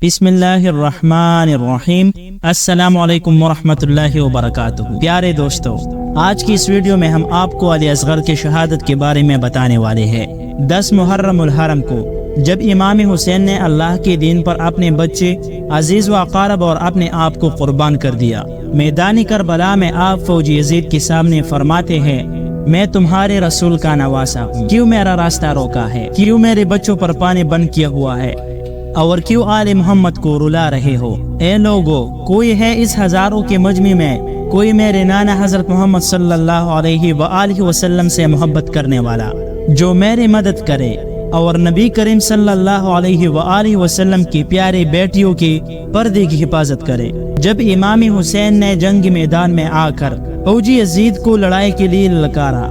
بسم اللہ الرحمن الرحیم۔ السلام علیکم ورحمۃ اللہ وبرکاتہ۔ پیارے دوستو، آج کی اس ویڈیو میں ہم آپ کو علی اصغر کی شہادت کے بارے میں بتانے والے ہیں۔ 10 محرم الحرم کو جب امام حسین نے اللہ کے دین پر اپنے بچے عزیز و اقارب اور اپنے آپ کو قربان کر دیا، میدان کربلا میں آپ فوجی یزید کے سامنے فرماتے ہیں، میں تمہارے رسول کا نواسا ہوں، کیوں میرا راستہ روکا ہے؟ کیوں میرے بچوں پر پانی بند کیا ہوا ہے؟ اور کیوں آل محمد کو رلا رہے ہو؟ اے لوگو، کوئی ہے اس ہزاروں کے مجمع میں کوئی میرے نانا حضرت محمد صلی اللہ علیہ وآلہ وسلم سے محبت کرنے والا جو میری مدد کرے اور نبی کریم صلی اللہ علیہ وآلہ وسلم کی پیاری بیٹیوں کی پردے کی حفاظت کرے؟ جب امام حسین نے جنگ میدان میں آ کر فوجی یزید کو لڑائی کے لیے للکارا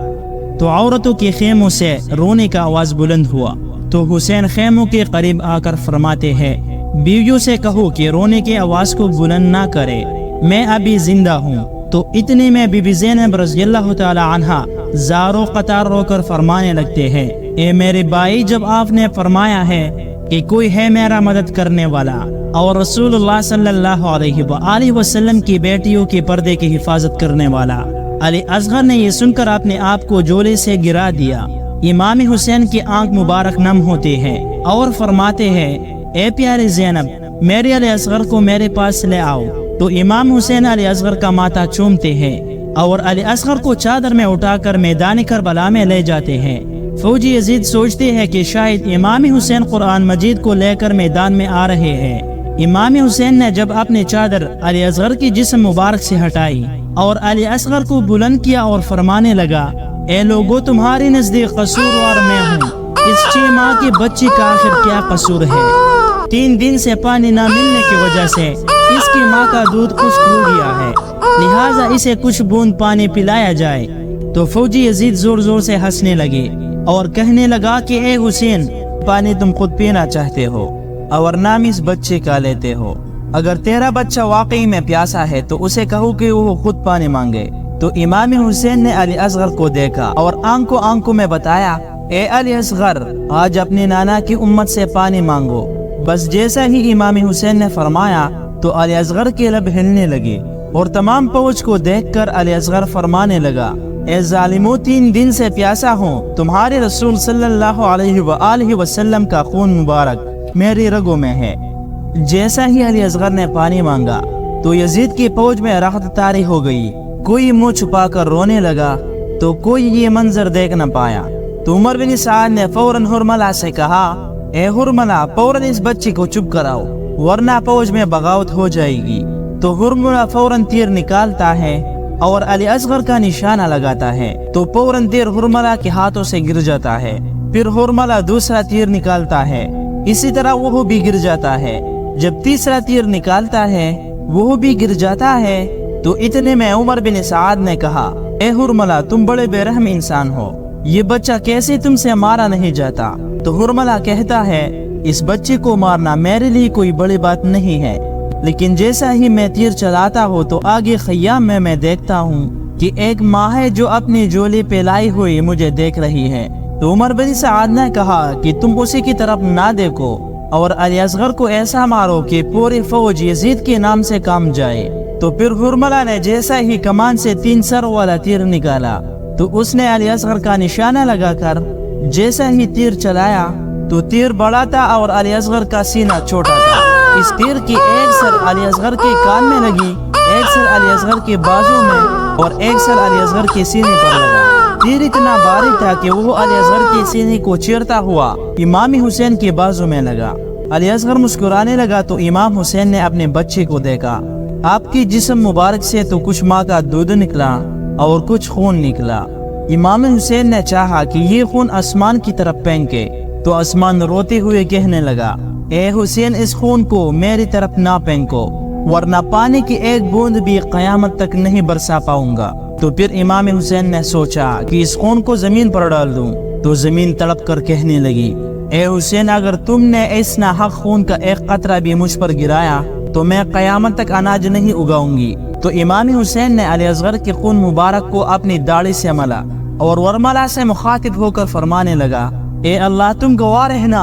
تو عورتوں کے خیموں سے رونے کا آواز بلند ہوا، تو حسین خیموں کے قریب آ کر فرماتے ہیں، بیویوں سے کہو کہ رونے کی آواز کو بلند نہ کرے، میں ابھی زندہ ہوں۔ تو اتنے میں بی بی زینب رضی اللہ تعالی عنہا زاروں قطار رو کر فرمانے لگتے ہیں، اے میرے بھائی، جب آپ نے فرمایا ہے کہ کوئی ہے میرا مدد کرنے والا اور رسول اللہ صلی اللہ علیہ وآلہ وسلم کی بیٹیوں کے پردے کی حفاظت کرنے والا، علی اصغر نے یہ سن کر اپنے آپ کو جولے سے گرا دیا۔ امام حسین کی آنکھ مبارک نم ہوتے ہیں اور فرماتے ہیں، اے پیارے زینب، میرے علی اصغر کو میرے پاس لے آؤ۔ تو امام حسین علی اصغر کا ماتھا چومتے ہیں اور علی اصغر کو چادر میں اٹھا کر میدان کربلا میں لے جاتے ہیں۔ فوجی یزید سوچتے ہیں کہ شاید امام حسین قرآن مجید کو لے کر میدان میں آ رہے ہیں۔ امام حسین نے جب اپنی چادر علی اصغر کی جسم مبارک سے ہٹائی اور علی اصغر کو بلند کیا اور فرمانے لگا، اے لوگو، تمہارے نزدیک قصوروار میں ہوں، اس 6 ماہ کے بچے کا آخر کیا قصور ہے؟ 3 دن سے پانی نہ ملنے کی وجہ سے اس کی ماں کا دودھ خشک ہو گیا ہے، لہٰذا اسے کچھ بوند پانی پلایا جائے۔ تو فوجی یزید زور زور سے ہنسنے لگے اور کہنے لگا کہ اے حسین، پانی تم خود پینا چاہتے ہو اور نام اس بچے کا لیتے ہو، اگر تیرا بچہ واقعی میں پیاسا ہے تو اسے کہو کہ وہ خود پانی مانگے۔ تو امام حسین نے علی اصغر کو دیکھا اور آنکھوں میں بتایا، اے علی اصغر، آج اپنے نانا کی امت سے پانی مانگو۔ بس جیسا ہی امام حسین نے فرمایا تو علی اصغر کے لب ہلنے لگے اور تمام فوج کو دیکھ کر علی اصغر فرمانے لگا، اے ظالمو، 3 دن سے پیاسا ہوں، تمہارے رسول صلی اللہ علیہ وآلہ وسلم کا خون مبارک میری رگوں میں ہے۔ جیسا ہی علی اصغر نے پانی مانگا تو یزید کی فوج میں رخت طاری ہو گئی، کوئی منہ چھپا کر رونے لگا تو کوئی یہ منظر دیکھ نہ پایا۔ تو عمر بن سعد نے فوراً حرملہ سے کہا، اے حرملہ، فوراً اس بچے کو چپ کراؤ ورنہ فوج میں بغاوت ہو جائے گی۔ تو حرملہ فوراً تیر نکالتا ہے اور علی اصغر کا نشانہ لگاتا ہے، تو فوراً تیر حرملہ کے ہاتھوں سے گر جاتا ہے۔ پھر حرملہ دوسرا تیر نکالتا ہے، اسی طرح وہ بھی گر جاتا ہے۔ جب تیسرا تیر نکالتا ہے وہ بھی گر جاتا ہے۔ تو اتنے میں عمر بن سعد نے کہا، اے حرملہ، تم بڑے بے رحم انسان ہو، یہ بچہ کیسے تم سے مارا نہیں جاتا؟ تو حرملہ کہتا ہے، اس بچے کو مارنا میرے لیے کوئی بڑی بات نہیں ہے، لیکن جیسا ہی میں تیر چلاتا ہوں تو آگے خیام میں دیکھتا ہوں کہ ایک ماں ہے جو اپنی جولی پہ لائی ہوئی مجھے دیکھ رہی ہے۔ تو عمر بن سعد نے کہا کہ تم اسی کی طرف نہ دیکھو اور علی اصغر کو ایسا مارو کہ پوری فوج یزید کے نام سے کام جائے۔ تو پھر حرملہ نے جیسا ہی کمان سے 3 سر والا تیر نکالا تو اس نے علی اصغر کا نشانہ لگا کر جیسا ہی تیر چلایا تو تیر بڑا تھا اور علی اصغر کا سینہ چھوٹا تھا۔ اس تیر کی ایک سر علی اصغر کے کان میں لگی، ایک سر علی اصغر کے بازو میں اور ایک سر علی اصغر کے سینے پر لگا۔ تیر اتنا بھاری تھا کہ وہ علی اصغر کے سینے کو چیرتا ہوا امام حسین کے بازو میں لگا۔ علی اصغر مسکرانے لگا تو امام حسین نے اپنے بچے کو دیکھا، آپ کی جسم مبارک سے تو کچھ ماں کا دودھ نکلا اور کچھ خون نکلا۔ امام حسین نے چاہا کہ یہ خون آسمان کی طرف پھینکے تو آسمان روتے ہوئے کہنے لگا، اے حسین، اس خون کو میری طرف نہ پھینکو ورنہ پانی کی ایک بوند بھی قیامت تک نہیں برسا پاؤں گا۔ تو پھر امام حسین نے سوچا کہ اس خون کو زمین پر ڈال دوں، تو زمین تڑپ کر کہنے لگی، اے حسین، اگر تم نے اس ناحق خون کا ایک قطرہ بھی مجھ پر گرایا تو میں قیامت تک اناج نہیں اگاؤں گی۔ تو امام حسین نے علی اصغر کے خون مبارک کو اپنی داڑھی سے ملا اور ورملہ سے مخاطب ہو کر فرمانے لگا، اے اللہ، تم گواہ رہنا